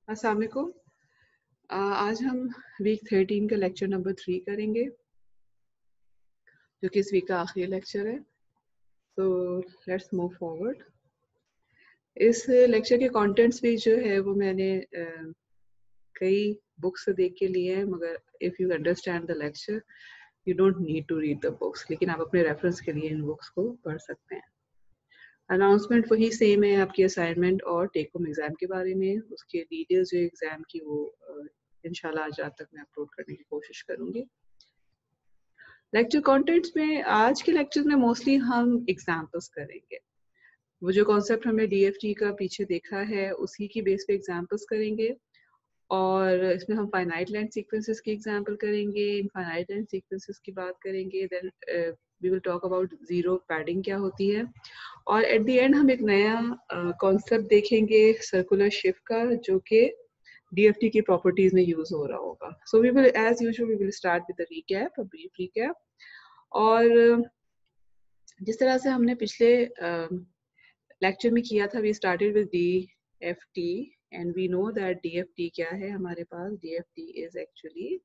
अस्सलाम वालेकुम। आज हम वीक 13 का लेक्चर नंबर 3 करेंगे, जो कि इस वीक का आखिरी लेक्चर है। तो लेट्स मूव फॉरवर्ड। इस लेक्चर के कंटेंट्स भी जो है वो मैंने कई बुक्स से देख के लिए हैं, मगर if you understand the lecture you don't need to read the books, लेकिन आप अपने रेफरेंस के लिए इन बुक्स को पढ़ सकते हैं। अनाउंसमेंट वही सेम है आपकी असाइनमेंट और टेक होम एग्ज़ाम के बारे में। उसके डिटेल्स जो एग्ज़ाम की वो इंशाल्लाह आज रात तक मैं अपलोड करने की कोशिश करूँगी। लेक्चर कंटेंट्स में आज के लेक्चर में मोस्टली हम एग्जांपल्स करेंगे। वो जो कॉन्सेप्ट हमने डीएफटी का पीछे देखा है उसी की बेस पे एग्जांपल्स करेंगे, और इसमें हम फाइनाइट लेंथ सीक्वेंसेस की एग्जांपल करेंगे, इनफाइनाइट लेंथ सीक्वेंसेस की बात करेंगे, then we will talk about zero padding क्या होती है, और एट द एंड हम एक नया कॉन्सेप्ट देखेंगे सर्कुलर शिफ्ट का, जो कि DFT की प्रॉपर्टीज में यूज हो रहा होगा। So we will as usual we will start with the recap, a brief recap. और जिस तरह से हमने पिछले लेक्चर में किया था, we started with DFT and we know that DFT क्या है हमारे पास। DFT is actually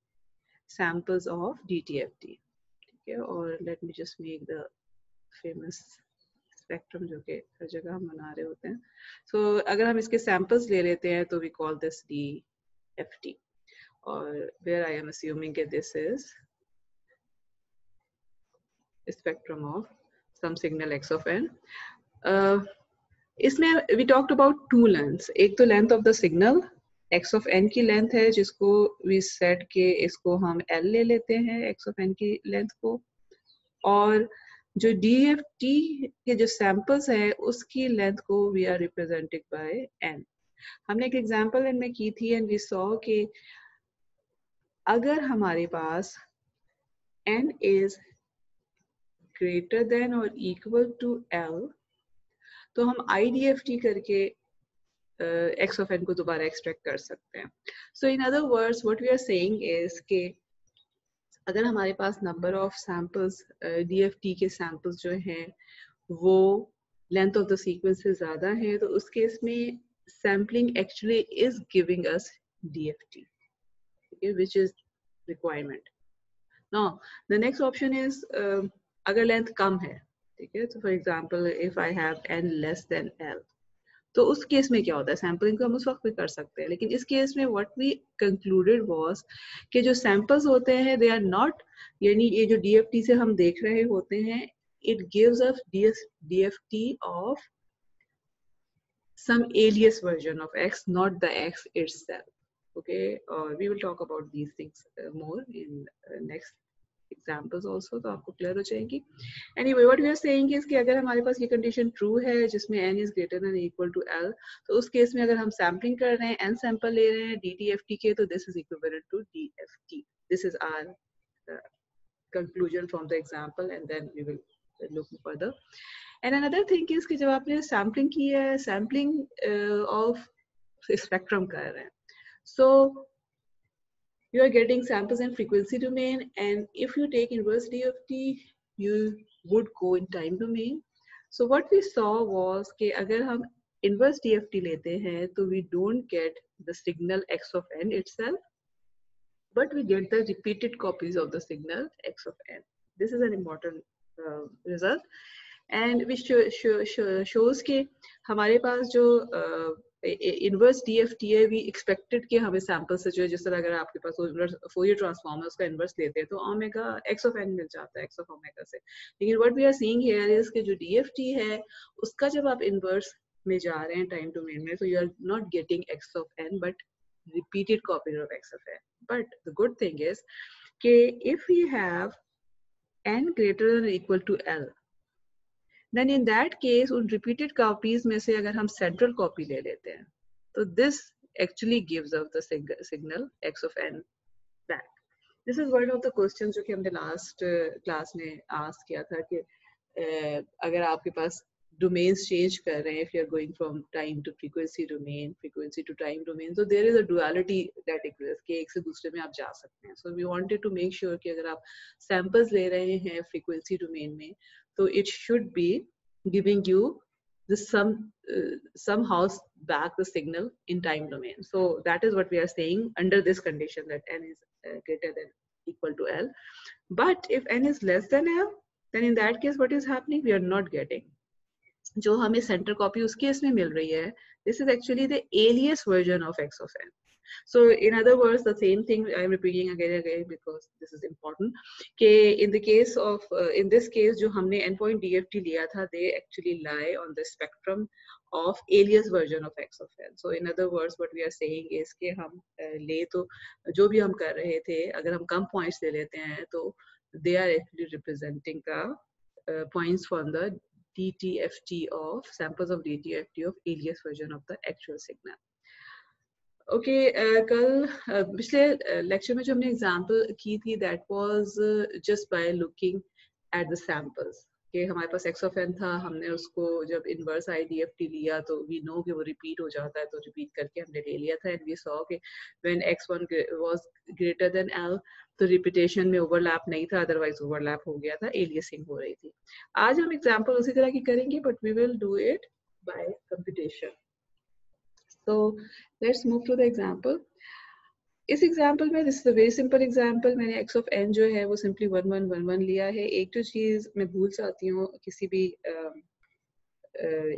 samples of DTFT, ठीक है। और let me just make the famous spectrum जो कि हर जगह हम बना रहे होते हैं। सो अगर हम इसके सैम्पल्स ले लेते हैं तो वी कॉल दिस DFT, और वेयर आई एम अस्यूमिंग कि this is spectrum of some signal x of n. इसमें we talked about two lengths. एक तो length of the signal x of n की लेंथ है, जिसको we said के इसको हम l ले लेते हैं x of n की लेंथ को, और जो DFT के जो सैंपल्स है उसकी लेंथ को we are represented by n. हमने एक एग्जांपल इनमें की थी and we saw कि अगर हमारे पास n is greater than or equal to L, तो हम IDFT करके x of n को दोबारा एक्सट्रैक्ट कर सकते हैं। So in other words what we are saying is के अगर हमारे पास नंबर ऑफ सैंपल्स DFT के सैंपल्स जो हैं वो लेंथ ऑफ द सीक्वेंस से ज़्यादा है, तो उस केस में sampling actually is giving us DFT, which is requirement. Now the next option is अगर लेंथ कम है, ठीक है, तो for example if I have n less than l, तो उस केस में क्या होता है, सैम्पलिंग को हम उस वक्त भी कर सकते हैं, लेकिन इस केस में व्हाट वी कंक्लूडेड वाज कि जो सैंपल्स होते हैं दे आर नॉट, यानी ये जो DFT से हम देख रहे होते हैं, it gives us DFT of some alias version of x, not the x itself. Okay, we will talk about these things more in next examples also, तो आपको क्लियर हो जाएगी। Anyway, what we are saying is कि अगर हमारे पास ये condition true है जिसमें n is greater than or equal to l, तो उस केस में अगर हम सैम्पलिंग कर रहे हैं, n सैंपल ले रहे हैं DTFT के, तो this is equivalent to DFT. This is our conclusion from the example, and then we will look further. And another thing is कि जब आपने सैम्पलिंग की है, सैम्पलिंग ऑफ स्पेक्ट्रम कर रहे हैं, so you are getting samples in frequency domain, and if you take inverse DFT you would go in time domain. So what we saw was कि अगर हम inverse DFT लेते हैं तो we don't get the signal x of n itself, but we get the repeated copies of the signal x of n. This is an important result, and which shows कि हमारे पास जो inverse DFT है, we expected कि हमें sample से जो है, जिस तरह अगर आपके पास फोरियर ट्रांसफॉर्म है उसका इनवर्स लेते हैं तो ओमेगा x of n मिल जाता है x of ओमेगा से। लेकिन what we are seeing here is कि जो DFT है उसका जब आप इनवर्स में जा रहे हैं टाइम डोमेन में, तो you are not getting x of n but repeated copies of x of n. But the good thing is कि if we have n greater than or equal to L, then in that case उन repeated copies में से अगर हम central copy ले लेते हैं, तो this actually gives us the signal x of n back. This is one of the questions जो कि हमने last class में ask किया था कि अगर आपके पास domains change कर रहे हैं, if you are going from time to frequency domain, frequency to time domain, so there is a duality that exists कि एक से दूसरे में आप जा सकते हैं. So we wanted to make sure कि अगर आप samples ले रहे हैं frequency domain में, तो it should be giving you this somehow back the signal in time domain. So that is what we are saying under this condition, that n is greater than equal to L. But if n is less than L, then in that case what is happening? We are not getting जो हमें center copy उस case में मिल रही है, this is actually the alias version of x of n. So in other words, the same thing I am repeating again and again because this is important. कि in the case of in this case जो हमने endpoint DFT लिया था, they actually lie on the spectrum of alias version of x of n. So in other words, what we are saying is कि हम ले तो जो भी हम कर रहे थे, अगर हम कम points ले लेते हैं तो they are actually representing the points from the DTFT of samples of DTFT of alias version of the actual signal. Okay कल पिछले लेक्चर में जो हमने एग्जांपल की थी that was just by looking at the samples कि हमारे पास x of n था, हमने उसको जब इनवर्स IDFT लिया तो वी नो कि वो रिपीट हो जाता है, तो रिपीट करके हमने ले लिया था एंड वी सॉ कि when x1 was greater than l तो रिपीटेशन में ओवरलैप नहीं था, अदरवाइज ओवरलैप हो गया था, एलियसिंग हो रही थी. आज हम एग्जांपल उसी तरह की करेंगे but we will do it by computation. So let's move to the example. इस एग्जाम्पल में this is a very simple example. मैंने x of n जो है वो सिंपली 1 1 1 1 लिया है. एक जो चीज मैं भूल जाती हूँ किसी भी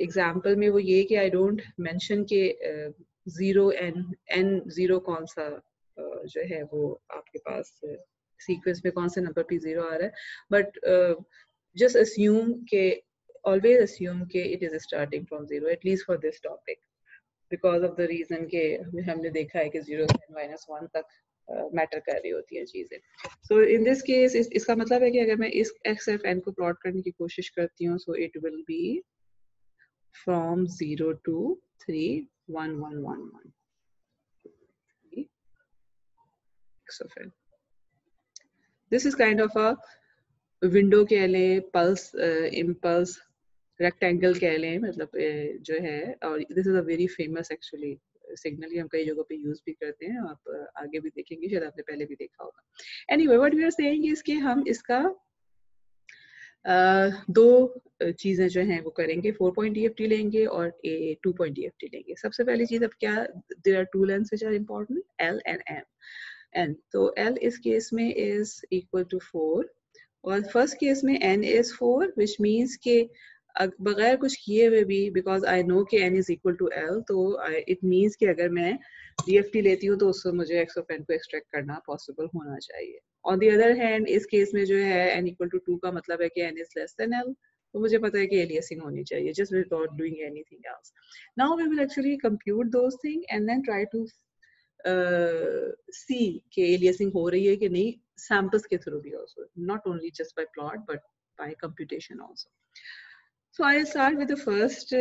एग्जाम्पल में वो ये कि आई डोंट मेंशन के 0 n 0 कौन सा जो है वो आपके पास सीक्वेंस में कौन सा नंबर p 0 आ रहा है, बट जस्ट अस्यूम के ऑलवेज अस्यूम के it is starting from 0 at least for this topic, because of the reason के हमने देखा है कि 0 से -1 तक मैटर कर रही होती है चीजें. So in this case इसका मतलब है कि अगर मैं इस x of n को प्लॉट करने की कोशिश करती हूँ, so it will be from 0 to 3 1 1 1 1 x of n. This is kind of a window कह लें, pulse impulse रेक्टेंगल कह लें, मतलब जो है, और this is a very famous actually signal, ही हम कई जगहों पे यूज भी करते हैं, आप आगे भी देखेंगे, शायद आपने पहले भी देखा होगा. Anyway what we are saying is कि हम इसका दो चीजें जो हैं वो करेंगे, 4 पॉइंट DFT लेंगे और 2 पॉइंट DFT लेंगे. सबसे पहली चीज अब क्या, there are two lengths which are important, L and M. तो L इस केस में इज इक्वल टू 4 और फर्स्ट केस में n इज 4 व्हिच मींस के बगैर कुछ किए हुए भी, बिकॉज आई नो कि n is equal to l, तो इट मीन्स कि अगर मैं DFT लेती हूँ तो उससे मुझे x of n को एक्सट्रैक्ट करना पॉसिबल होना चाहिए. ऑन द अदर हैंड इस केस में जो है n इक्वल टू 2 का मतलब है कि n is less than l, तो मुझे पता है कि एलियसिंग होनी चाहिए just without doing anything else. Now we will actually compute those thing and then try to see कि एलियसिंग हो रही है कि नहीं, सैंपल्स के थ्रू भी also, not only just by plot but by computation also. So I'll start with the first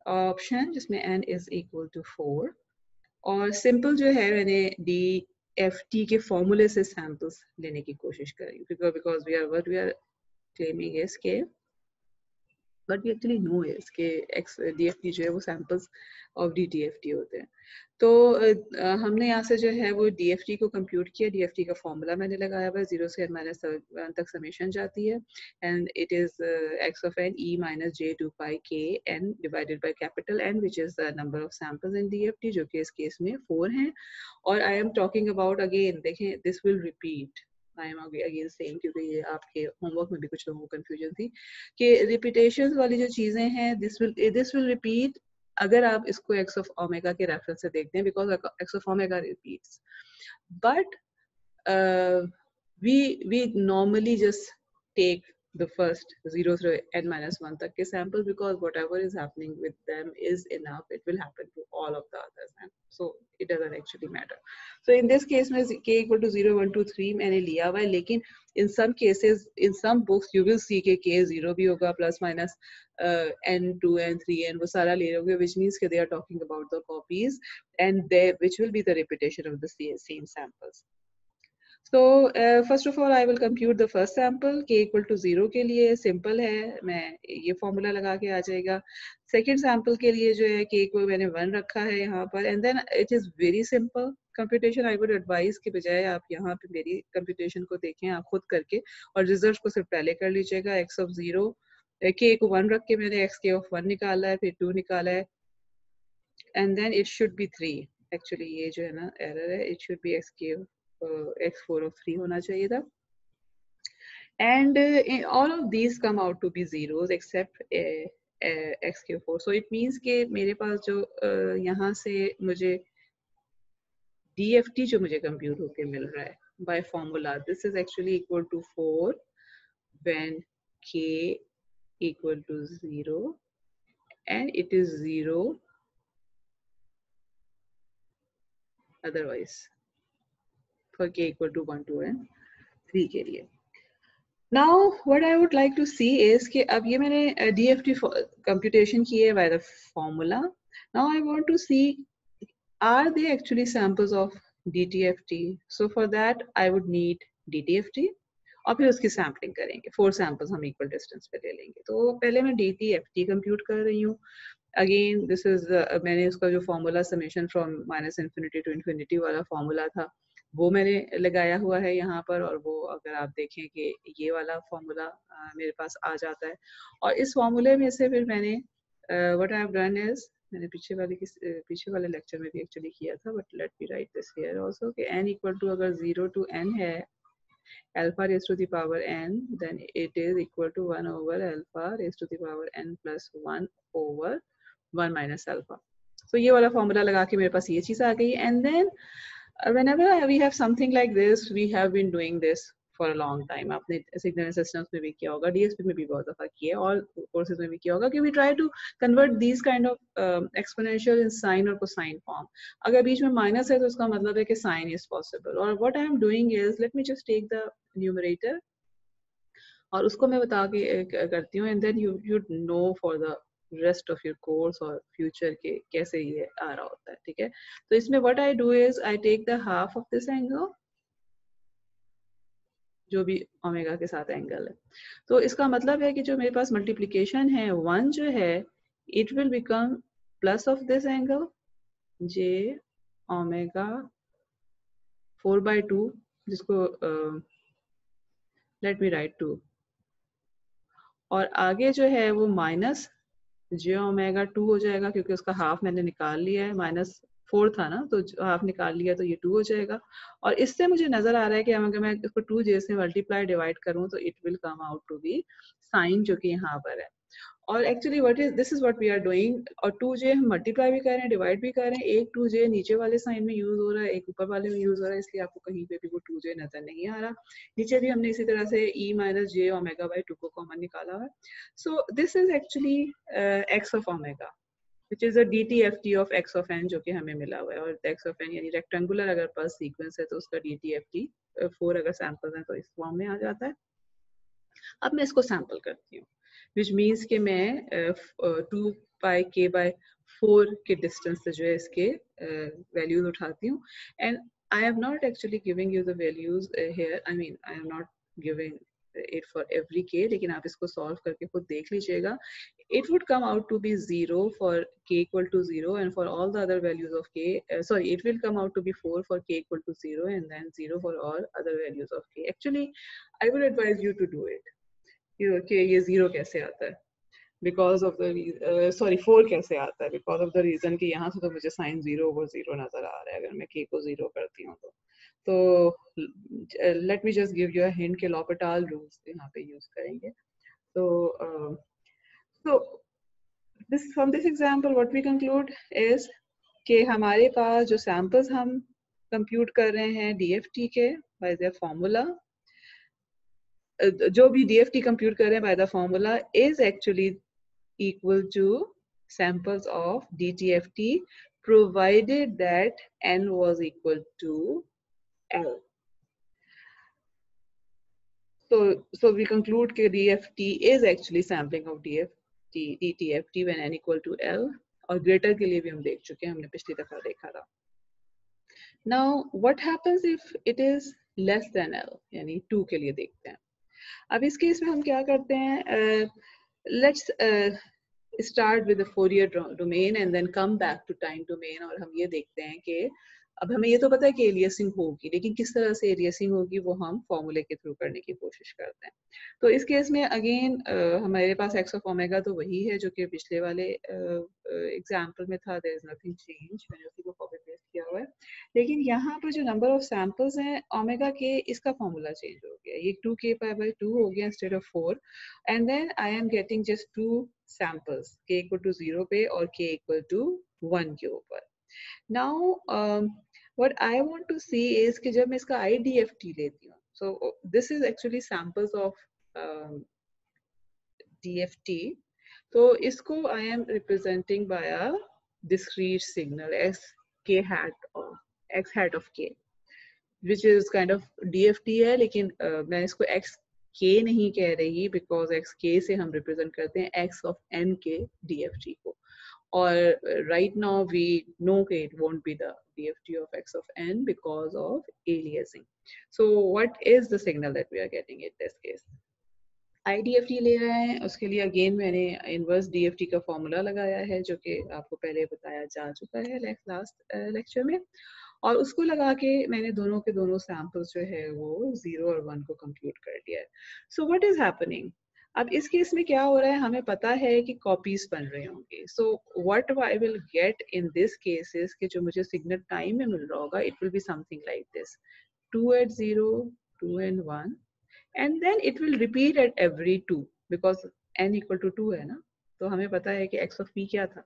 option जिसमें n is equal to 4 और simple जो है मैंने DFT के formula से samples लेने की कोशिश करी, because what we are claiming is के but we actually know is कि DFT जो है वो samples of DTFT होते हैं. तो हमने यहाँ से जो है वो DFT को कंप्यूट किया. DFT का फॉर्मूला मैंने लगाया हुआ है, 0 से n-1 तक समेशन जाती है and it is x of n e minus j 2 pi k n divided by capital N which is the number of samples in DFT, जो कि इस केस में 4 हैं. और I am talking about, again देखें, this will repeat, I am again saying, क्योंकि ये आपके होमवर्क में भी कुछ लोगों को कंफ्यूजन थी कि रिपीटेशंस वाली जो चीजें हैं, दिस विल रिपीट अगर आप इसको x of omega के रेफरेंस से देखते हैं, because x of omega repeats, but we normally just take the first 0 through n-1 तक के samples because whatever is happening with them is enough, it will happen to all of the others, and so it doesn't actually matter. So in this case में k equal to 0 1 2 3 मैंने लिया हुआ है, लेकिन in some cases in some books you will see कि k 0 भी होगा, plus minus n 2 n 3 n, वो सारा ले रहे होंगे, which means कि they are talking about the copies and they which will be the repetition of the same samples. So first of all I will compute the first sample. K equal to 0 के लिए simple है, मैं ये formula लगा के आ जाएगा. Second sample के लिए जो है k को मैंने 1 रखा है यहाँ पर, and then it is very simple computation. I would advise के बजाय आप यहाँ पे मेरी computation को देखें आप खुद करके और results को सिर्फ पहले कर लीजिएगा. X of 0 k को 1 रख के मैंने xk of 1 निकाला है, फिर 2 निकाला है, and then it should be 3. Actually ये जो है ना error है, it should be xk x4 of 3 होना चाहिए था. And all of these come out to be zeros except xk4. So it means कि मेरे पास जो यहाँ से मुझे DFT जो मुझे कंप्यूट होके मिल रहा है by formula, this is actually equal to 4 when k equal to 0 and it is 0 otherwise for k equal to 1, 2 and 3 के लिए. Now what I would like to see is कि अब ये मैंने DFT computation की है by the formula. Now I want to see are they actually samples of DTFT. So for that I would need DTFT और फिर उसकी sampling करेंगे. 4 सैम्पल्स हम इक्वल डिस्टेंस पे ले लेंगे. तो पहले मैं DTFT कंप्यूट कर रही हूँ. अगेन दिस इज मैंने उसका जो formula summation from -infinity to infinity वाला फॉर्मूला था वो मैंने लगाया हुआ है यहाँ पर, और वो अगर आप देखें कि ये वाला फॉर्मूला मेरे पास आ जाता है. और इस फॉर्मूले में से फिर मैंने what I have done is, मैंने पीछे वाले लेक्चर में भी एक्चुअली किया था, but let me right this here also कि n इक्वल टू अगर 0 to n है alpha raised to the power n, then it is equal to 1 over alpha raised to the power n plus 1 over 1 minus alpha. So ये वाला formula लगा के मेरे पास ये चीज आ गई. And then whenever we have something like this, we have been doing this for a long time. आपने signal systems में भी किया होगा, DSP में भी बहुत दफा किया, और कोर्सेज में भी किया होगा कि we try to convert these kind of exponential in sine और cosine form. अगर बीच में माइनस है तो उसका मतलब है कि sine is possible. और what I am doing is, let me just take the numerator और उसको मैं बता के करती हूँ, and then you know for the rest of your course और future के कैसे ये आ रहा होता है. ठीक है, तो इसमें what I do is I take the half of this angle, जो भी ओमेगा के साथ एंगल है. तो इसका मतलब है कि जो मेरे पास मल्टीप्लिकेशन है 1 जो है it will become plus of this angle j omega 4/2, जिसको let me write 2, और आगे जो है वो माइनस j ओमेगा 2 हो जाएगा क्योंकि उसका हाफ मैंने निकाल लिया है, -4 था ना तो हाफ निकाल लिया तो ये 2 हो जाएगा. और इससे मुझे नजर आ रहा है कि अगर मैं इसको 2j से मल्टीप्लाई डिवाइड करूं तो it will come out to be sine, जो कि यहाँ पर है. और actually this is what we are doing. और 2j हम मल्टीप्लाई भी कर रहे हैं, डिवाइड भी कर रहे हैं. एक 2j नीचे वाले साइन में यूज हो रहा है, एक ऊपर वाले में यूज हो रहा है, इसलिए आपको कहीं पे भी वो 2j नजर नहीं आ रहा. नीचे भी हमने इसी तरह से e - j ओमेगा बाई 2 को कॉमन निकाला है. So this is actually x of omega which is a DTFT of x of n, जो कि हमें मिला हुआ है. और x of n यानी रेक्टेंगुलर अगर पल्स सीक्वेंस है तो उसका DTFT 4 अगर सैंपल्स हैं तो इस फॉर्म में आ जाता है. अब मैं इसको सैंपल करती हूँ, which means कि मैं 2 pi k/4 के डिस्टेंस से जो है इसके वैल्यूज उठाती हूँ. And I am not actually giving you the values here. I mean, I am not giving it for every k, लेकिन आप इसको सॉल्व करके खुद देख लीजिएगा. It would come out to be 0 for k equal to 0, and for all the other values of k, sorry, it will come out to be 4 for k equal to 0, and then 0 for all other values of k. Actually, I would advise you to do it. कि ये 0 कैसे आता है, because of the sorry 4 कैसे आता है, because of the reason कि यहाँ से तो मुझे साइन 0 over 0 नजर आ रहा है अगर मैं k को 0 करती हूँ तो. let me just give you a hint कि L'Hopital rules यहाँ पे यूज करेंगे. so this from this example what we conclude is कि हमारे पास जो सैंपल्स हम कंप्यूट कर रहे हैं DFT के by their formula, जो भी DFT कंप्यूट कर रहे हैं by the formula is actually equal to samples of DTFT provided that n was equal to L. So we conclude that DFT is actually sampling of DTFT when n equal to L, और greater के लिए भी हम देख चुके हैं, हमने पिछली दफा देखा था. Now what happens if it is less than L, यानी 2 के लिए देखते हैं. अब इस केस में हम क्या करते हैं, let's start with the Fourier domain and then come back to time domain, और हम ये देखते हैं कि अब हमें ये तो पता है कि एलियासिंग होगी, लेकिन किस तरह से एलियासिंग होगी वो हम फॉर्मूले के थ्रू करने की कोशिश करते हैं। तो इस केस में अगेन हमारे पास एक्स ऑफ ओमेगा तो वही है जो कि पिछले वाले एग्जाम्पल में था, देयर इज नथिंग चेंज, मैंने उसी को कॉपी पेस्ट किया हुआ है। लेकिन यहाँ पर जो नंबर ऑफ सैंपल्स हैं ओमेगा के, इसका फॉर्मूला चेंज हो गया, ये 2k/2 हो गया instead of 4, and then I am getting just 2 samples, k equal to 0 पे और k इक्वल टू 1 के ऊपर। Now what I want to see is कि जब मैं इसका IDFT लेती हूँ, so this is actually samples of DFT, तो इसको I am representing by a discrete signal as k hat of x hat of k, which is kind of DFT है, लेकिन मैं इसको x k नहीं कह रही because x k से हम represent करते हैं x of n के DFT को, or right now we know it won't be the DFT of x of n because of aliasing. So what is the signal that we are getting in this case? IDFT ले रहे हैं, उसके लिए again मैंने inverse DFT का formula लगाया है जो कि आपको पहले बताया जा चुका है लास्ट लेक्चर में, और उसको लगा के मैंने दोनों के दोनों सैंपल्स जो है वो 0 और 1 को कंप्यूट कर दिया है। सो व्हाट इज हैपनिंग, अब इस केस में क्या हो रहा है, हमें पता है कि कॉपीज बन रहे होंगे। So what I will get in this cases कि जो मुझे सिग्नल टाइम में मिल रहा होगा, it will be something like this, 2 at 0, 2 and 1, and then it will repeat at every 2 because n equal to 2 है ना, तो हमें पता है कि x of p क्या था,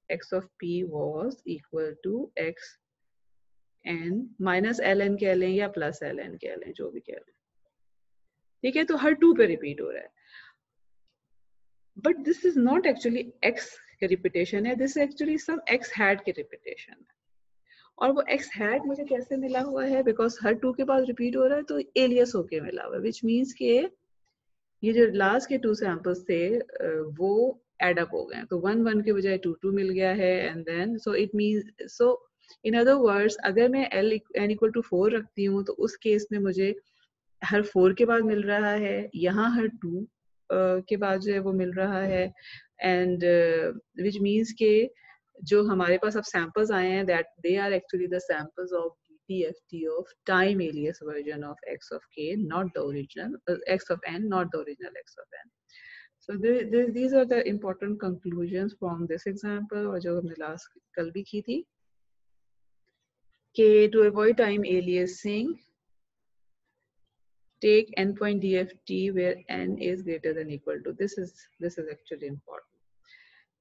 x of p was equal to x n minus ln कह लें या प्लस ln कह लें, जो भी कह लें, ठीक है। तो हर 2 पे रिपीट हो रहा है, but this is not actually x के रिपीटेशन है, this actually some x hat के रिपीटेशन है, और वो x हैट मुझे कैसे मिला हुआ है, बिकॉज हर 2 के बाद रिपीट हो रहा है तो एलियस होके मिला हुआ है, विच मीन्स के ये जो लास्ट के 2 सैंपल्स थे वो एड अप हो गए, तो 1 1 के बजाय 2 2 मिल गया है, and then so it means, so in other words अगर मैं n इक्वल टू 4 रखती हूँ तो उस केस में मुझे हर 4 के बाद मिल रहा है, यहाँ हर 2 के बाद जो है वो मिल रहा है, एंड विच मीन्स के जो हमारे पास अब सैंपल्स आए हैं that they are actually the samples of DFT of time alias version of x of k, not the original x of n, not the original x of n. So these are the important conclusions from this example, और जो हमने last कल भी की थी कि to avoid time aliasing take endpoint DFT where n is greater than equal to, this is actually important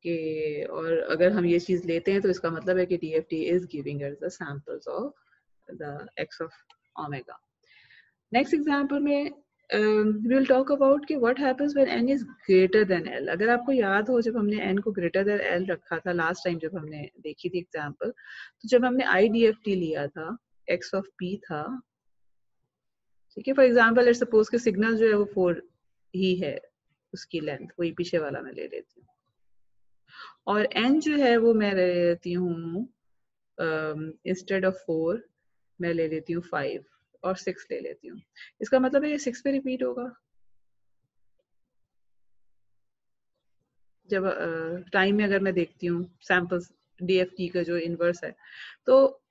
कि, और अगर हम ये चीज लेते हैं तो इसका मतलब है कि DFT is giving us the samples of the x of omega. Next example में we will talk about कि what happens when n is greater than l. अगर आपको याद हो जब हमने n को greater than l रखा था लास्ट टाइम जब हमने देखी थी एग्जाम्पल, तो जब हमने IDFT लिया था x of p था, ठीक है, फॉर एग्जाम्पल लेट्स सपोज कि सिग्नल जो है वो 4 ही है, उसकी लेंथ वही पीछे वाला मैं ले लेती हूँ, और n जो है वो मैं ले लेती हूँ इंस्टेड ऑफ 4 मैं ले लेती हूँ 5 और 6 ले लेती हूँ, इसका मतलब है ये 6 पे रिपीट होगा। जब टाइम में अगर मैं देखती हूँ सैंपल्स DFT का जो इनवर्स है, तो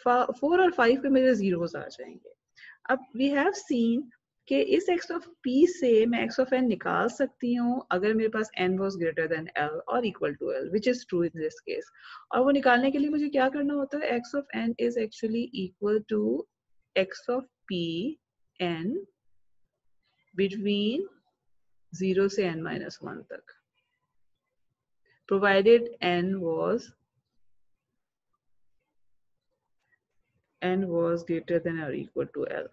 4 और 5 पे मेरे जीरोस आ जाएंगे। अब वी हैव सीन कि इस x of p से मैं x of n निकाल सकती हूँ अगर मेरे पास n was greater than l और equal to l, which is true in this case, और वो निकालने के लिए मुझे क्या करना होता है, x of n is actually equal to x of p n between 0 से n minus 1 तक, provided n was greater than or equal to l.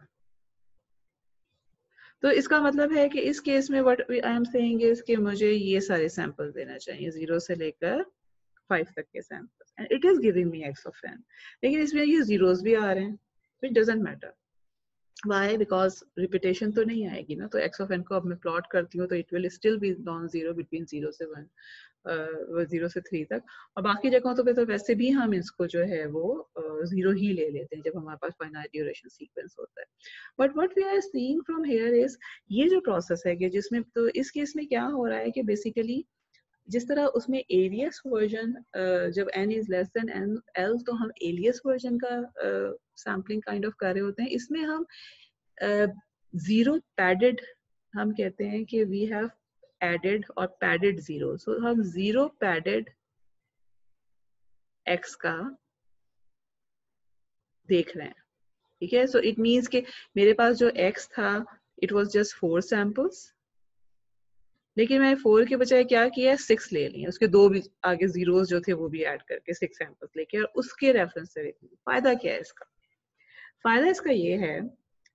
तो इसका मतलब है कि इस केस में what I am saying is कि मुझे ये सारे सैंपल देना चाहिए 0 से लेकर 5 तक के samples, and it is giving me x of n, लेकिन इसमें ये जीरोस भी आ रहे हैं, it doesn't matter, why, because repetition तो नहीं आएगी ना, तो x of n को अब मैं प्लॉट करती हूँ तो it will still be non zero between 0 से 1, 0 से 3 तक, और बाकी जगहों तो पे तो वैसे भी हम इसको जो है वो 0 ही ले लेते हैं जब हमारे पास फाइनाइट ड्यूरेशन सीक्वेंस होता है। But what we are seeing from here is ये जो प्रोसेस है कि जिसमें, तो इस केस में क्या हो रहा है कि बेसिकली जिस तरह उसमें एलियस वर्जन जब n is less than l तो हम एलियस वर्जन का सैम्पलिंग काइंड ऑफ कर रहे होते हैं. इसमें हम जीरो पैडेड हम कहते हैं कि वी हैव एडेड और पैडेड जीरो. सो हम जीरो पैडेड x का देख रहे हैं. ठीक है. सो इट मीन्स कि मेरे पास जो x था इट वाज जस्ट 4 सैंपल्स, लेकिन मैं 4 के बजाय क्या किया 6 ले लिए. उसके दो भी आगे जीरोस जो थे वो भी ऐड करके 6 सैंपल्स लेके, और उसके रेफरेंस से देखिए फायदा क्या है इसका. फायदा इसका ये है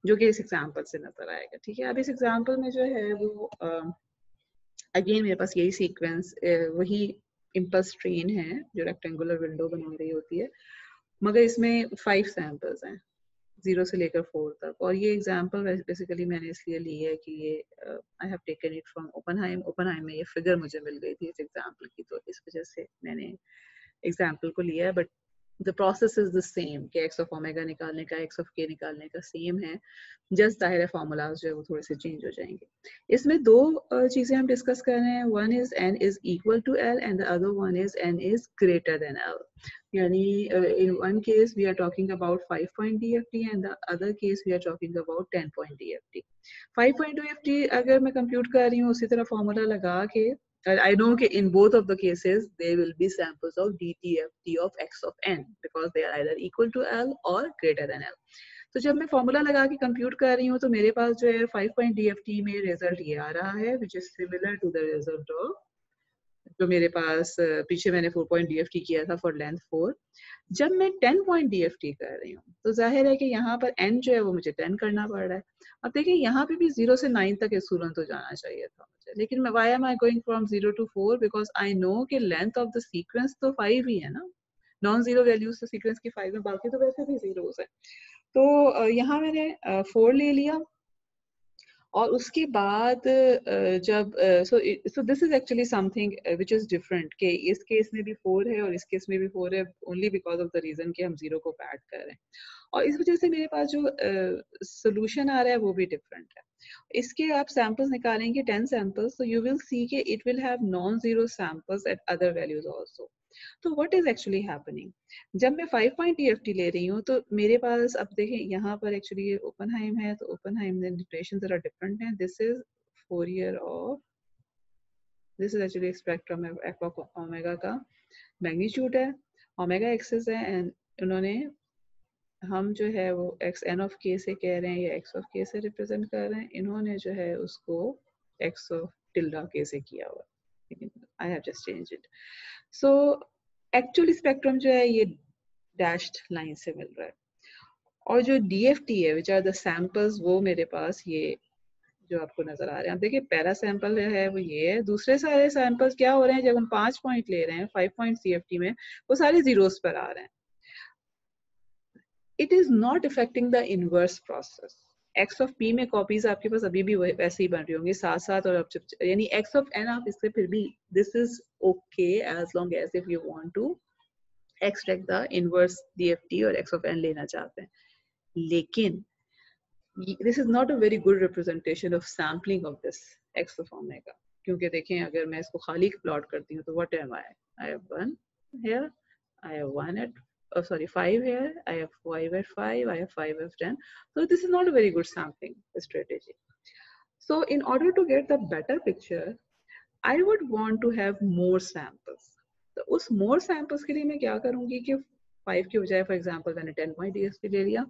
जो कि इस एग्जांपल से नजर आएगा. ठीक है. अब इस एग्जांपल में जो है वो अगेन मेरे पास यही सीक्वेंस वही इम्पल्स ट्रेन है जो रेक्टेंगुलर विंडो बना रही होती है, मगर इसमें 5 सैंपल्स हैं 0 से लेकर 4 तक. और ये एग्जांपल बेसिकली मैंने इसलिए ली है कि ये I have taken it from Oppenheim में ये फिगर मुझे मिल गई थी इस एग्जांपल की, तो इस वजह से मैंने एग्जांपल को लिया है. But the process is the same कि एक्स ऑफ ओमेगा निकालने का एक्स ऑफ के निकालने का सेम है, जस्ट जाहिर है फॉर्मूलाज जो है वो थोड़े से चेंज हो जाएंगे. इसमें दो चीजें हम डिस्कस कर रहे हैं. One is n is equal to l and the other one is n is greater than l. यानी in one case we are talking about 5-point DFT and the other case we are talking about 10-point DFT. 5-point DFT अगर मैं compute कर रही हूँ उसी तरह formula लगा के, I know that in both of the cases there will be samples of DTFT of x of n because they are either equal to L or greater than L. तो जब मैं फॉर्मूला लगा के compute कर रही हूँ तो मेरे पास जो है 5-point DFT में रिजल्ट ये आ रहा है which is similar to the result of जो मेरे पास पीछे मैंने 4-point DFT किया था फॉर लेंथ 4. जब मैं 10-point DFT कर रही हूँ तो जाहिर है कि यहाँ पर n जो है वो मुझे 10 करना पड़ रहा है. अब देखिए यहाँ पे भी 0 से 9 तक स्टूडेंट तो जाना चाहिए था मुझे, लेकिन why am I going from 0 to 4 because I know कि लेंथ ऑफ द सीक्वेंस तो 5 ही है ना. नॉन जीरो वैल्यूज तो सीक्वेंस की 5 है, बाकी तो वैसे भी जीरोस है. तो यहाँ मैंने 4 ले लिया और उसके बाद जब so this is actually something which is different कि इस केस में भी 4 है और इस केस में भी 4 है only because of the reason कि हम 0 को ऐड कर रहे हैं, और इस वजह से मेरे पास जो सोल्यूशन आ रहा है वो भी डिफरेंट है. इसके आप सैंपल्स निकालेंगे 10 सैंपल्स, तो यू विल सी कि it will have non zero samples eight other values also. तो व्हाट इज एक्चुअली हैपनिंग, जब मैं 5-point DFT ले रही हूँ तो मेरे पास अब देखें यहाँ पर एक्चुअली ये ओपनहाइम है, तो ओपनहाइम में नोटेशन जरा डिफरेंट है. This is Fourier of this is actually spectrum of omega का मैग्नीट्यूड है, ओमेगा एक्सिस है, एंड उन्होंने हम जो है वो x n of k से कह रहे हैं या x of k से रिप्रेजेंट कर रहे हैं, इन्होंने जो है उसको x of tilde k से किया हुआ. I have just changed it. So actual spectrum जो है ये डैश्ड लाइन से मिल रहा है, और जो DFT है विच आर द सैंपल्स वो मेरे पास ये जो आपको नजर आ रहे हैं. आप देखिए पहला सैंपल है वो ये है, दूसरे सारे सैंपल्स क्या हो रहे हैं जब हम 5 पॉइंट ले रहे हैं 5-point DFT में वो सारे जीरोस पर आ रहे हैं. It is not affecting the inverse process. X of P में कॉपीज आपके पास अभी भी वैसे ही बन रही होंगी साथ साथ, और अब यानी X of N आप इससे फिर भी this is okay as long as if you want to extract the inverse DFT और X of N लेना चाहते हैं. लेकिन this is not a very good representation of sampling of this X of omega, क्योंकि देखें अगर मैं इसको खाली प्लॉट करती हूँ तो what am I? I have 1 here, I have 1 at 5 here, I have 5 at 5, I have 5 at 10. So this is not a very good sampling strategy. So in order to get the better picture, I would want to have more samples. तो उस more samples के लिए मैं क्या करूँगी कि 5 के बजाय for example मैंने 10-point DFT ले लिया.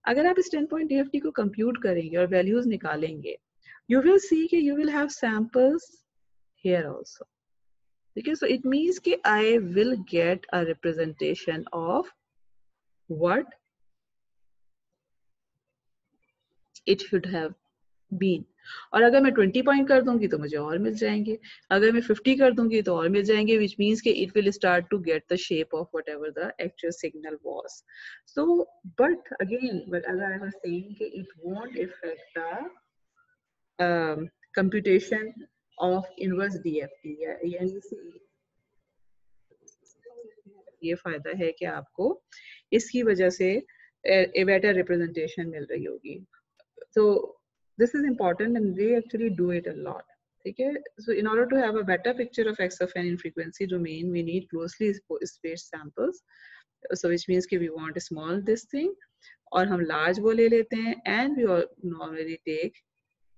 अगर आप इस 10-point DFT को कंप्यूट करेंगे और वैल्यूज निकालेंगे, you will see कि you will have samples here also. Okay, so it means कि I will get a representation of what it should have been. और अगर मैं 20 पॉइंट कर दूंगी तो मुझे और मिल जाएंगे, अगर मैं 50 कर दूंगी तो और मिल जाएंगे, which means कि it will start to get the shape of whatever the actual signal was. So, but again, as I was saying, कि it won't affect the computation of inverse DFT. यानी ये फायदा है कि आपको इसकी वजह से a better representation मिल रही होगी. So this is important and they actually do it a lot. ठीक है. So in order to have a better picture of x of n in frequency domain, we need closely spaced samples. So which means कि we want a small this thing, और हम large वो ले लेते हैं, and we all normally take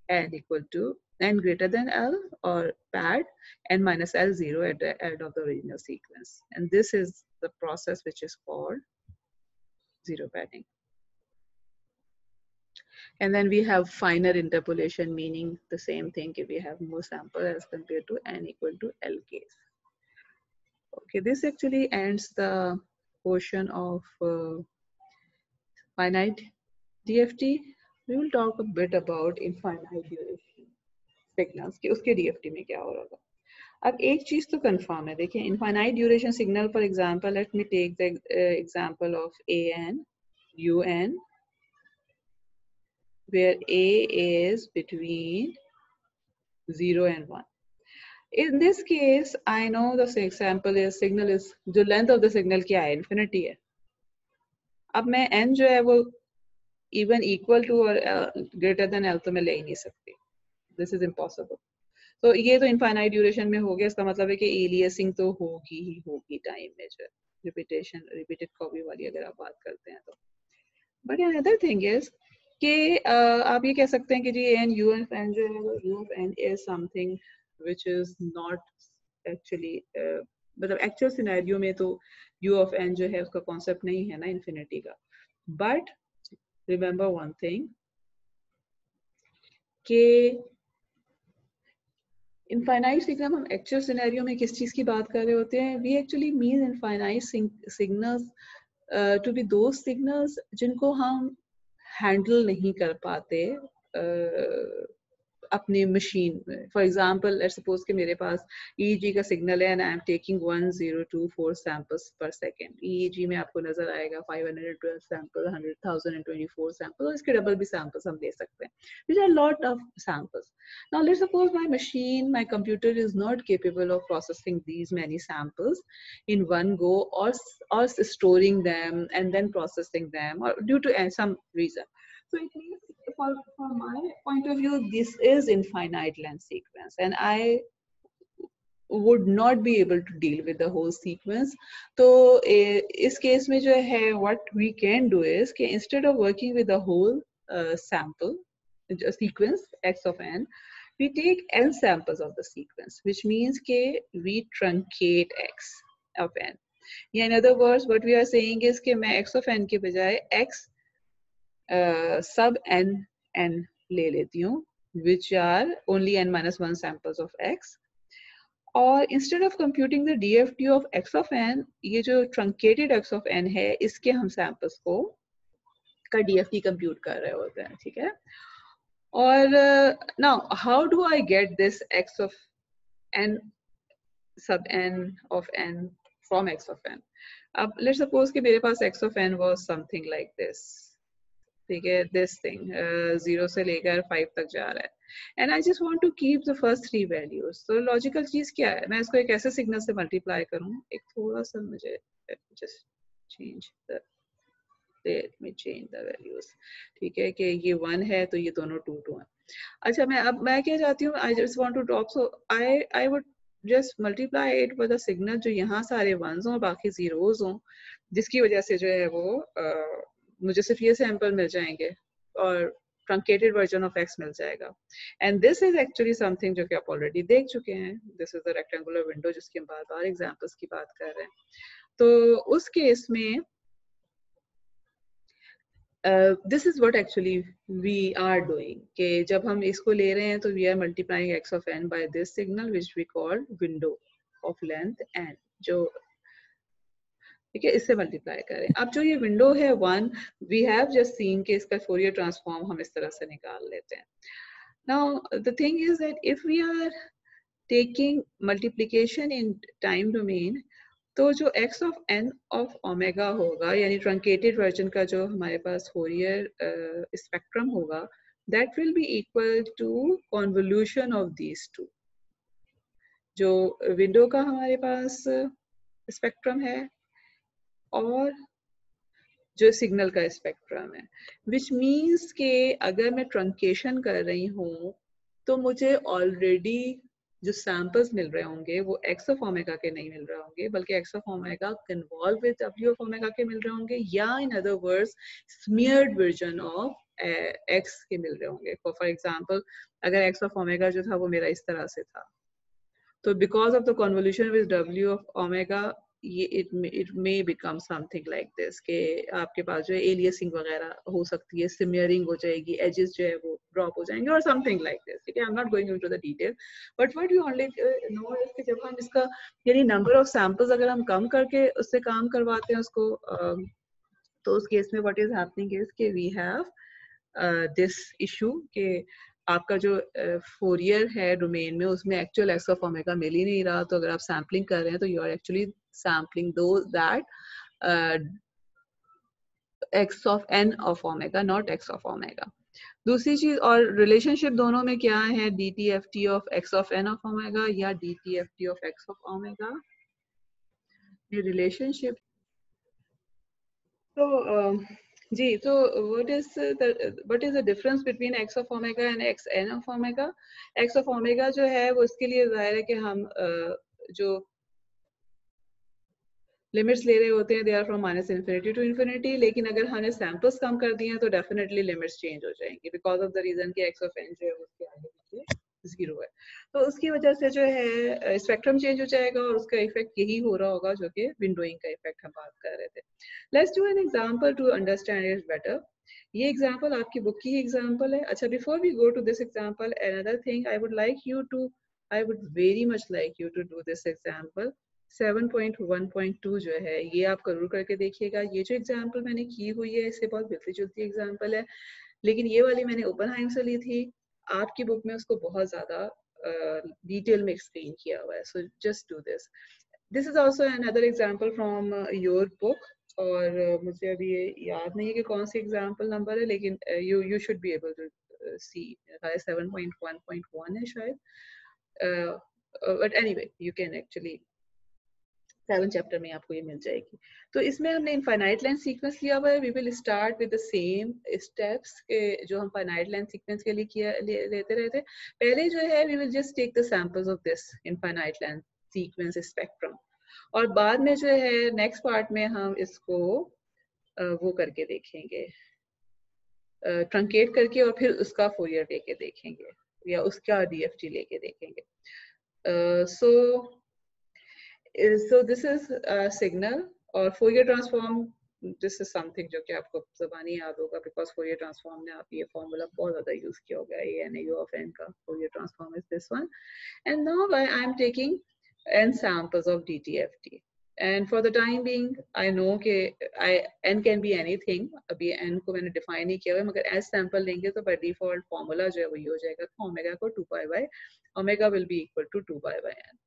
n equal to n greater than l or pad n minus l 0 at the end of the original sequence, and this is the process which is called zero padding. And then we have finer interpolation, meaning the same thing if we have more sample as compared to n equal to l case. Okay, this actually ends the portion of finite DFT. We will talk a bit about infinite duration signals कि उसके DFT में क्या हो रहा होगा. अब एक चीज तो कंफर्म है, देखिए infinite duration signal, for example, let me take the example of an, un, where a is between 0 and 1. In this case, I know the example is signal is, जो length of the signal क्या है, infinity है. अब मैं n जो है वो even equal to or greater than l तो मैं ले ही नहीं सकती. This is impossible. तो ये तो infinite duration में हो गया, इसका मतलब है कि aliasing तो होगी ही होगी टाइम में, जो repeated copy वाली अगर आप बात करते हैं तो. But another thing is कि आप ये कह सकते हैं कि जी n u of n जो है, u of n is something which is not actually मतलब actual scenario में तो u of n जो है उसका concept नहीं है ना infinity का. But remember one thing कि infinite signal हम actual scenario में किस चीज की बात कर रहे होते हैं, we actually mean infinite signals to be those signals जिनको हम handle नहीं कर पाते अपने मशीन में. फॉर एग्जाम्पल लेट्स सपोज कि मेरे पास EEG का सिग्नल है and I am taking 1024 samples पर सेकेंड. EEG में आपको नजर आएगा 512 सैंपल, 100,024 सैंपल, और इसके डबल भी सैंपल्स हम ले सकते हैं. These are lot of samples. Now let's suppose my machine, my computer is not capable of processing these many samples in one go, or storing them and then processing them, or due to some reason. So it means, from my point of view, this is infinite length sequence, and I would not be able to deal with the whole sequence. So इस case में जो है, what we can do is कि instead of working with the whole sample sequence x of n, we take n samples of the sequence, which means कि we truncate x of n. Yeah, in other words, what we are saying is कि मैं x of n के बजाय x sub n ले लेती हूँ, which are only n minus 1 samples of x. और instead of computing the DFT of x of n, ये जो truncated x of n है, इसके हम samples को का DFT compute कर रहे होते हैं, ठीक है. और now how do I get this x of n sub n of n from x of n? अब let's suppose कि मेरे पास x of n was something like this, ठीक है, this thing 0 से लेकर 5 तक जा रहा है, and I just want to keep the first 3 values. तो लॉजिकल चीज क्या है, मैं इसको एक ऐसे सिग्नल से मल्टीप्लाई करूँ, एक थोड़ा सा मुझे just change the, let me change the values, ठीक है, कि ये 1 है तो ये दोनों 2 2 हैं. अच्छा, मैं क्या चाहती हूँ, I just want to drop, so I would just multiply it with a signal जो यहाँ सारे 1s हों और बाकी 0s हों, जिसकी वजह से जो है वो मुझे सिर्फ ये सैंपल मिल जाएंगे और truncated version of x मिल जाएगा. And this is actually something जो कि आप already देख चुके हैं. This is the rectangular window जिसके हम बार-बार examples की बात कर रहे हैं. तो उस केस में this is what actually we are doing, कि जब हम इसको ले रहे हैं तो we are multiplying x of n by this signal which we call window of length n, जो ठीक है, इससे मल्टीप्लाई करें. अब जो ये विंडो है 1, वी हैव जस्ट सीन कि इसका फोरियर ट्रांसफॉर्म हम इस तरह से निकाल लेते हैं. Now the thing is that if we are taking multiplication in time domain, तो जो x of n of omega होगा, यानी ट्रंकेटेड वर्जन का जो हमारे पास फोरियर स्पेक्ट्रम होगा, that will be equal to convolution of these two. जो विंडो का हमारे पास स्पेक्ट्रम है और जो सिग्नल का स्पेक्ट्रम है, विच मीन्स के अगर मैं ट्रंकेशन कर रही हूँ तो मुझे ऑलरेडी जो सैंपल्स मिल रहे होंगे वो एक्स ऑफ ओमेगा के नहीं मिल रहे होंगे, बल्कि x of omega convolve with डब्ल्यू ऑफ ओमेगा के मिल रहे होंगे, या in other words smeared version of x के मिल रहे होंगे. फॉर एग्जांपल अगर एक्स ऑफ ओमेगा जो था वो मेरा इस तरह से था, तो because of the convolution with डब्ल्यू ऑफ ओमेगा ये it may become something like this के आपके पास जो है एलियसिंग वगैरह हो सकती है, सिमियरिंग हो जाएगी, एजेस जो है वो ड्रॉप हो जाएंगे और समथिंग लाइक दिस. ठीक है, I am not going into the detail, but what you only know is कि जब हम इसका यानी नंबर ऑफ सैंपल्स अगर हम कम करके उससे काम करवाते हैं उसको, तो उस केस में व्हाट इज हैपनिंग इज कि वी हैव दिस इशू के आपका जो फोरियर है डोमेन में उसमें एक्चुअल एक्स ऑफ ओमेगा मिल ही नहीं रहा. तो अगर आप सैम्पलिंग कर रहे हैं तो यू आर एक्चुअली सैम्पलिंग दो that x of n of omega, not x of omega. दूसरी चीज और रिलेशनशिप दोनों में क्या है, D T F T of x of n of omega या D T F T of x of omega, ये रिलेशनशिप. तो जी, तो what is the difference between x of omega and x n of omega? x of omega जो है वो इसके लिए जाहिर है कि हम जो लिमिट्स ले रहे होते हैं they are from minus infinity to infinity, लेकिन अगर हमने सैंपल्स कम कर दिए हैं तो डेफिनेटली लिमिट्स चेंज हो जाएंगी बिकॉज ऑफ द रीजन कि x of n जो है उसके आगे पीछे जीरो है. तो उसकी वजह से जो है स्पेक्ट्रम चेंज हो जाएगा और उसका इफेक्ट यही हो रहा होगा जो कि विंडोइंग का इफेक्ट हम बात कर रहे थे. Let's do an example to understand it better. ये एग्जांपल आपकी बुक की एग्जांपल है. अच्छा, before we go to this example, another thing I would very much like you to do this example 7.1.2 जो है ये आप जरूर करके देखिएगा. ये जो एग्जांपल मैंने की हुई है इससे बहुत मिलती जुलती एग्जांपल है, लेकिन ये वाली मैंने ओपनहाइम से ली थी. आपकी बुक में उसको बहुत ज्यादा डिटेल में एक्सप्लेन किया हुआ है. So just do this. This is also another example from your book, और मुझे अभी ये याद नहीं है कि कौन सी एग्जांपल नंबर है, लेकिन you should be able to see 7.1.1 है शायद, but anyway you can actually 7 chapter में आपको ये मिल जाएगी. तो इसमें हमने इनफाइनाइट लेंथ सीक्वेंस लिया हुआ है. We will start with the same steps के जो हम फाइनाइट लेंथ सीक्वेंस के लिए लेते रहते. पहले जो है we will just take the samples of this infinite length sequence spectrum, और बाद में जो है नेक्स्ट पार्ट में हम इसको वो करके देखेंगे, ट्रंकेट करके, और फिर उसका फोरियर लेके देखेंगे या उसका डीएफटी लेके देखेंगे. So this is a signal और Fourier transform. This is something जो कि आपको ज़बानी याद होगा because Fourier transform में आप ये formula बहुत ज़्यादा use किया होगा. A n u of n का Fourier transform is this one. And now I am taking n samples of DTFT. And for the time being, I know कि n can be anything. अभी n को मैंने define नहीं किया है, मगर s sample लेंगे तो by default formula जो है वही हो जाएगा. तो omega को 2 pi by omega will be equal to 2 pi by n.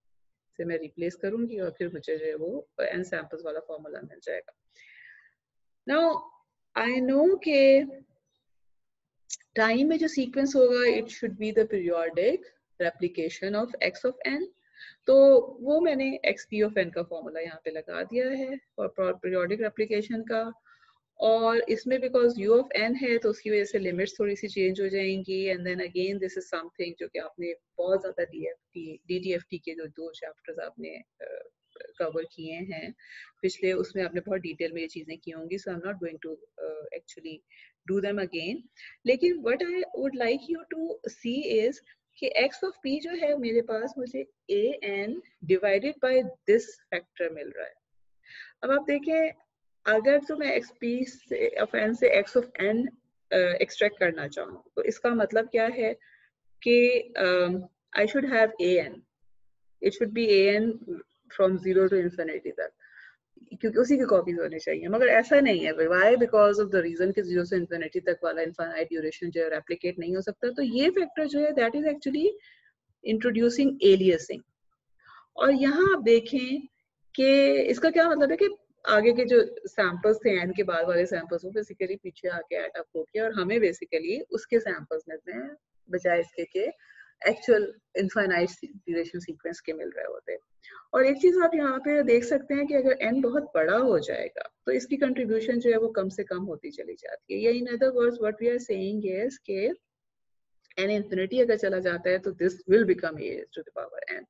से मैं रिप्लेस करूंगी और फिर मुझे जो है वो n सैंपल्स वाला फॉर्मूला मिल जाएगा. नाउ आई नो के टाइम में जो सीक्वेंस होगा it should be the periodic replication of x of n. तो वो मैंने xp ऑफ n का फॉर्मूला यहाँ पे लगा दिया है और पीरियोडिक रेप्लिकेशन का, और इसमें बिकॉज u ऑफ n है तो उसकी वजह से लिमिट्स थोड़ी सी चेंज हो जाएंगी. And then again this is something जो कि आपने बहुत ज्यादा DTFT के जो 2 चैप्टर्स आपने कवर किए हैं पिछले, उसमें आपने बहुत डिटेल में ये चीजें की होंगी. So I am not going to actually do them again. लेकिन what I would like you to see is कि x ऑफ p जो है मेरे पास मुझे an divided by this factor मिल रहा है. अब आप देखें, अगर तो मैं xp ऑफ n से x ऑफ n एक्सट्रैक्ट करना चाहूँ तो इसका मतलब क्या है कि I should have an. It should be an from 0 to infinity तक, क्योंकि उसी की कॉपीज होनी चाहिए. मगर ऐसा नहीं है. Why? Because of the reason कि 0 से इंफिनिटी तक वाला इनफाइनाइट ड्यूरेशन जो है रेप्लिकेट नहीं हो सकता. तो ये फैक्टर जो है that is actually introducing aliasing. और यहाँ आप देखें कि इसका क्या मतलब है कि आगे के जो सैंपल्स थे n के बाद वाले सैंपल्स वो बेसिकली पीछे आके एड अप होके और हमें बेसिकली उसके सैंपल्स मिलते हैं बजाय इसके के एक्चुअल इनफाइनाइट ड्यूरेशन सीक्वेंस के मिल रहे होते हैं. और एक चीज आप यहाँ पे देख सकते हैं कि अगर n बहुत बड़ा हो जाएगा तो इसकी कंट्रीब्यूशन जो है वो कम से कम होती चली जाती है. या in other words what we are saying is के n infinity अगर चला जाता है तो this will become a to the power n.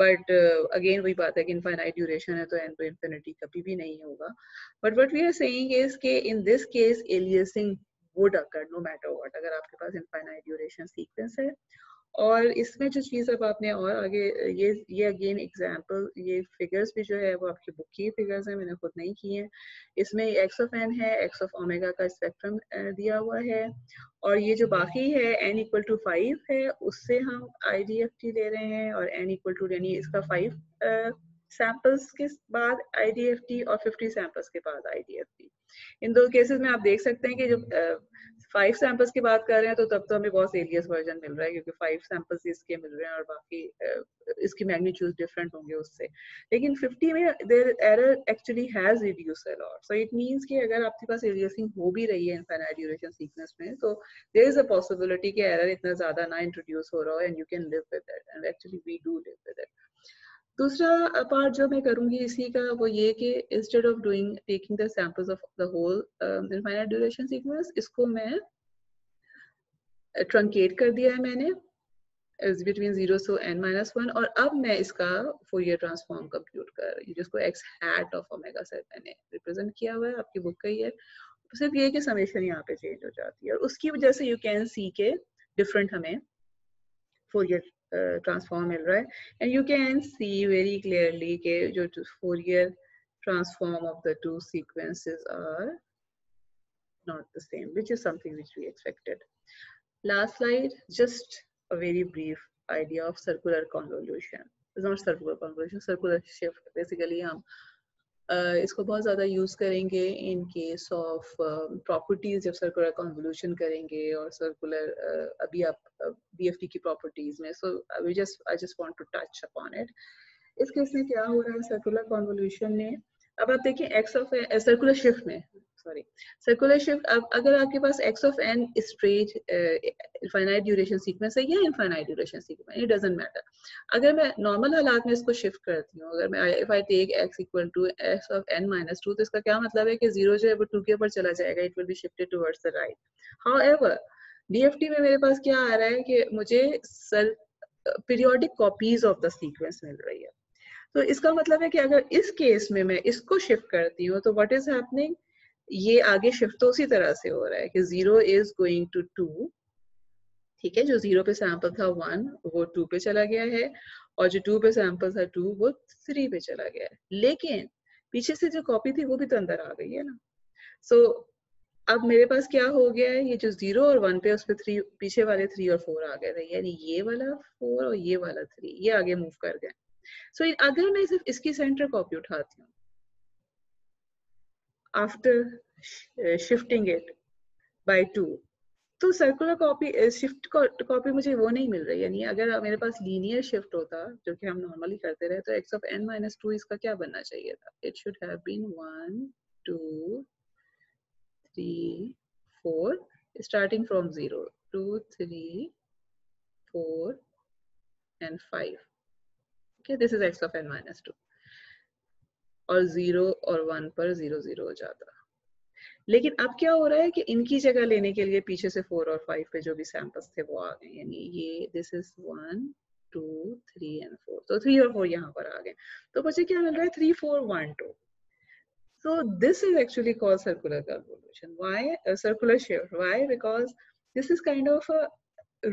But again वही बात है कि infinite duration है तो n to infinity कभी भी नहीं होगा. But what we are saying is कि in this case aliasing would occur no matter what. अगर आपके पास infinite duration sequence है और इसमें जो चीज़ अब आपने और आगे ये अगेन एग्जांपल ये फिगर्स भी जो है वो आपकी बुक की फिगर्स हैं, मैंने खुद नहीं की हैं. इसमें x ऑफ n है, x ऑफ ओमेगा का स्पेक्ट्रम दिया हुआ है और ये जो बाकी है n इक्वल टू 5 है उससे हम IDFT ले रहे हैं और n इक्वल टू यानी इसका 5 सैंपल्स के बाद IDFT और 50 सैंपल्स के बाद IDFT. इन दो केसेस में आप देख सकते हैं कि जब 5 सैंपल्स की बात कर रहे हैं तो तब तो हमें बहुत एलियस वर्जन मिल रहा है क्योंकि 5 सैंपल्स इसके मिल रहे हैं और बाकी इसकी मैग्नीट्यूड डिफरेंट होंगे उससे. लेकिन 50 में there error actually has reduced a lot. So it means कि अगर आपके पास एलियसिंग हो भी रही है इनफाइनाइट ड्यूरेशन सीक्वेंस में तो देयर इज अ पॉसिबिलिटी कि एरर इतना ज्यादा ना इंट्रोड्यूस हो रहा हो and you can live with it and actually we do live with it. दूसरा पार्ट जो मैं करूंगी इसी का वो ये कि instead of doing taking the samples of the whole infinite duration sequence इसको मैं ट्रंकेट कर दिया है मैंने इज बिटवीन 0 to n-1 और अब मैं इसका फोरियर ट्रांसफॉर्म कंप्यूट कर रही हूँ जिसको x hat ऑफ ओमेगा से मैंने रिप्रेजेंट किया हुआ है, आपकी बुक का ही है. सिर्फ ये कि समेशन यहाँ पे चेंज हो जाती है और उसकी वजह से यू कैन सी के डिफरेंट हमें फोरियर ट्रांसफॉर्म मिल रहा है and you can see very clearly के जो Fourier transform of the two sequences are not the same, which is something which we expected. Last slide, just a very brief idea of circular convolution. It's not circular convolution, circular shift. Basically हम इसको बहुत ज़्यादा use करेंगे in case of properties जब circular convolution करेंगे और circular अभी आप BFT की properties में. So I just want to touch upon it. इस केस में क्या हो रहा है circular convolution में, अब आप देखिए x of circular shift में सर्कुलर शिफ्ट. अब अगर आपके पास x of n straight infinite duration sequence है या infinite duration sequence, it doesn't matter. अगर मैं नॉर्मल हालात में इसको शिफ्ट करती हूँ, अगर मैं if I take x equal to x of n-2 तो इसका क्या मतलब है कि 0 जो है वो 2 के ऊपर चला जाएगा, it will be shifted towards the right. However DFT में मेरे पास क्या आ रहा है कि मुझे periodic copies of the sequence मिल रही है. तो इसका मतलब है कि अगर इस केस में मैं इसको शिफ्ट करती हूँ तो व्हाट इज हैपनिंग, ये आगे शिफ्ट तो उसी तरह से हो रहा है कि 0 इज गोइंग टू 2, ठीक है, जो 0 पे सैंपल था 1 वो 2 पे चला गया है और जो 2 पे सैंपल था 2 वो 3 पे चला गया है. लेकिन पीछे से जो कॉपी थी वो भी तो अंदर आ गई है ना. सो अब मेरे पास क्या हो गया है, ये जो 0 और 1 पे उस पे 3 पीछे वाले 3 और 4 आ गए थे, यानी ये वाला 4 और ये वाला 3 ये आगे मूव कर गए. सो अगर मैं सिर्फ इसकी सेंटर कॉपी उठाती हूँ after shifting it by 2 तो सर्कुलर कॉपी शिफ्ट कॉपी मुझे वो नहीं मिल रही. यानी अगर मेरे पास लीनियर शिफ्ट होता जो कि हम नॉर्मली करते रहे तो x of n-2 इसका क्या बनना चाहिए था, it should have been 1 2 3 4 starting from 0 2 3 4 and 5. okay, this is x of n-2 और 0 और 1 पर 0 0 हो जाता. लेकिन अब क्या हो रहा है कि इनकी जगह लेने के लिए पीछे से 4 और 5 पे जो भी सैंपल्स थे वो आ गए, यानी ये दिस इज 1 2 3 and 4, तो 3 और 4 यहाँ पर आ गए. तो मुझे क्या मिल रहा है 3 4 1 2. So this is actually called circular convolution. Why circular shift? Why? Because this is kind of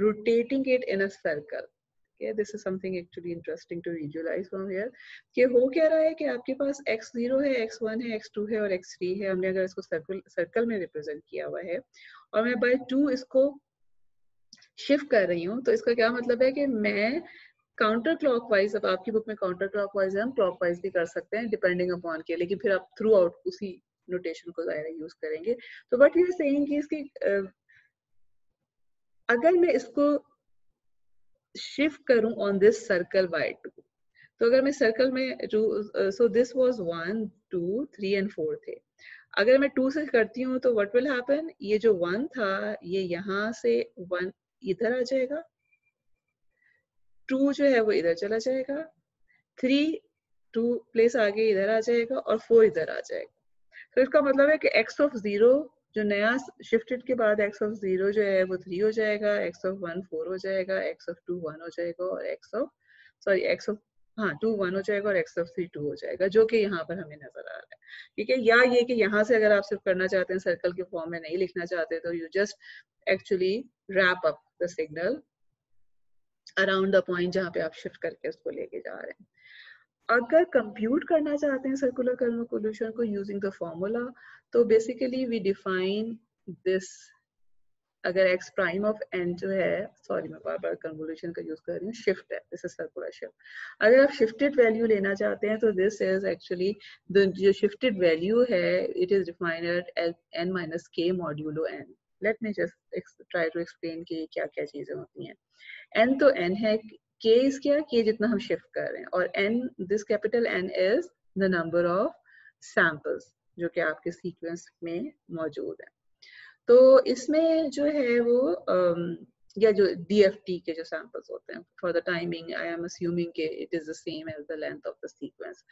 rotating it in a circle. Okay, this is something actually interesting to visualize from here. कि हो क्या रहा है कि आपके पास x0 है, x1 है, x2 है और x3 है. हमने अगर इसको सर्कल में रिप्रेजेंट किया हुआ है और मैं by 2 इसको शिफ्ट कर रही हूँ तो इसका क्या मतलब है कि मैं काउंटर क्लॉकवाइज, अब आपकी बुक में काउंटर क्लॉकवाइज है, हम क्लॉकवाइज भी कर सकते हैं डिपेंडिंग अपॉन के, लेकिन फिर आप थ्रू आउट उसी नोटेशन को ज़ाहिर यूज करेंगे. तो बट वी आर सेइंग कि इसकी अगर मैं इसको शिफ्ट करूं ऑन दिस सर्कल बाय 2 तो अगर मैं सर्कल में सो दिस वाज 1 2 3 and 4 थे. अगर मैं 2 से करती हूँ तो व्हाट विल हैपन, ये जो 1 था ये यहाँ से 1 इधर आ जाएगा, 2 जो है वो इधर चला जाएगा, 3 2 प्लेस आगे इधर आ जाएगा और 4 इधर आ जाएगा. तो इसका मतलब है कि x of 0 जो नया शिफ्टेड के बाद x ऑफ 0 जो है वो 3 हो जाएगा, x ऑफ 1 4 हो जाएगा, x ऑफ 2 1 हो जाएगा और x ऑफ 2 1 हो जाएगा और x ऑफ 3 2 हो जाएगा, जो कि यहाँ पर हमें नजर आ रहा है। ठीक है, या ये कि यहाँ से अगर आप सिर्फ करना चाहते हैं, सर्कल के फॉर्म में नहीं लिखना चाहते, तो you just actually wrap up the signal around the point जहाँ पे आप शिफ्ट करके उसको लेके जा रहे हैं। अगर कंप्यूट करना चाहते हैं सर्कुलर कन्वोल्यूशन को यूजिंग द फॉर्मूला, तो बेसिकली वी डिफाइन दिस, अगर x प्राइम ऑफ n जो है, सॉरी मैं बार बार कन्वोल्यूशन का यूज कर रही हूँ, शिफ्ट है, दिस इज सर्कुलर शिफ्ट। अगर आप शिफ्टेड वैल्यू लेना चाहते हैं तो दिस इज एक्चुअली जो शिफ्टेड वैल्यू है, it is defined at n minus k modulo n। Let me just try to explain कि क्या क्या चीजें होती हैं। n तो n है, k इज क्या, k जितना हम शिफ्ट कर रहे हैं, और n, this capital N is the number of samples जो कि आपके सीक्वेंस में मौजूद है। तो इसमें जो है वो या जो DFT के जो सैंपल्स होते हैं, for the timing I am assuming के it is the same as the length of the sequence.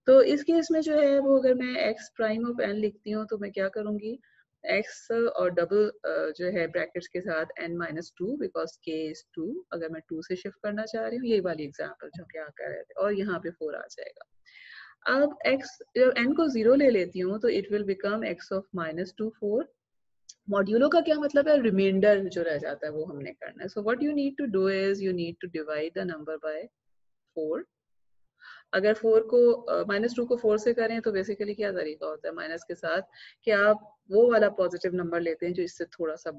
तो इस केस में जो है वो, अगर मैं x प्राइम ऑफ n लिखती हूँ तो मैं क्या करूंगी, x और डबल जो है ब्रैकेट्स के साथ n minus 2 because k is 2, अगर मैं 2 से शिफ्ट करना चाह रही हूँ, यही वाली एग्जाम्पल जो क्या कर रहे थे, और यहाँ पे 4 आ जाएगा। अब x जब n को 0 ले लेती हूँ तो it will become x of minus 2 4। Modulo का क्या मतलब है, रिमाइंडर जो रह जाता है वो हमने करना है। So what you need to do is you need to divide the number by 4। अगर 4 को -2 को 4 से करें तो बेसिकली क्या तरीका होता है माइनस के साथ, कि आप वो वाला पॉजिटिव नंबर लेते हैं जो इससे थोड़ा सा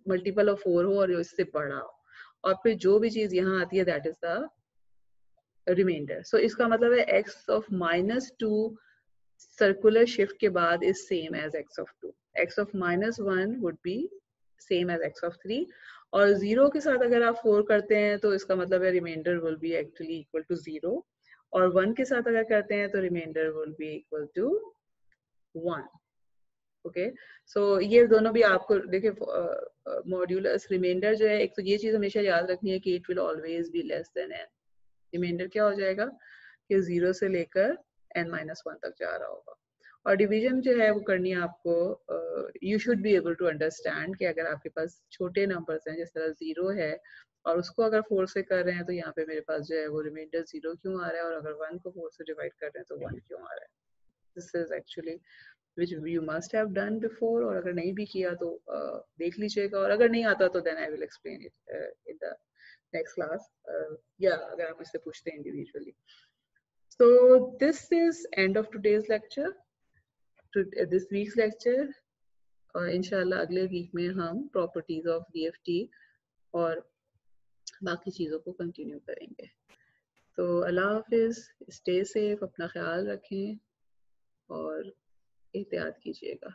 मल्टीपल ऑफ 4 हो और जो इससे बड़ा हो, और फिर जो भी चीज यहाँ आती है दैट इज द रिमाइंडर। सो इसका मतलब है x ऑफ -2 सर्कुलर शिफ्ट के बाद is same as x of 2। x of -1 would be same as x of 3, और 0 के साथ अगर आप 4 करते हैं तो इसका मतलब है remainder will be actually equal to 0, और 1 के साथ अगर करते हैं तो remainder will be equal to 1। Okay, so ये दोनों भी आपको देखिए, मॉड्यूलस रिमाइंडर जो है, एक तो ये चीज हमेशा याद रखनी है कि it will always be less than n। Reminder क्या हो जाएगा कि 0 से लेकर n-1 तक जा रहा होगा। और डिवीजन जो है वो करनी है आपको, you should be able to understand कि अगर आपके पास छोटे नंबर्स हैं, जिस तरह 0 है और उसको अगर 4 से कर रहे हैं तो यहाँ पे मेरे पास जो है वो रिमाइंडर 0 क्यों आ रहा है, और अगर 1 को 4 से डिवाइड कर रहे हैं तो 1 क्यों आ रहा है। This is actually which you must have done before, और अगर नहीं भी किया तो देख लीजिएगा, और अगर नहीं आता तो then I will explain it in the next class, या अगर आप मुझसे पूछते हैं individually. So this is end of today's lecture, this week's lecture, और इंशाल्लाह अगले वीक में हम properties of DFT और बाकी चीज़ों को कंटिन्यू करेंगे। तो अल्लाह हाफिज, स्टे सेफ, अपना ख्याल रखें और एहतियात कीजिएगा।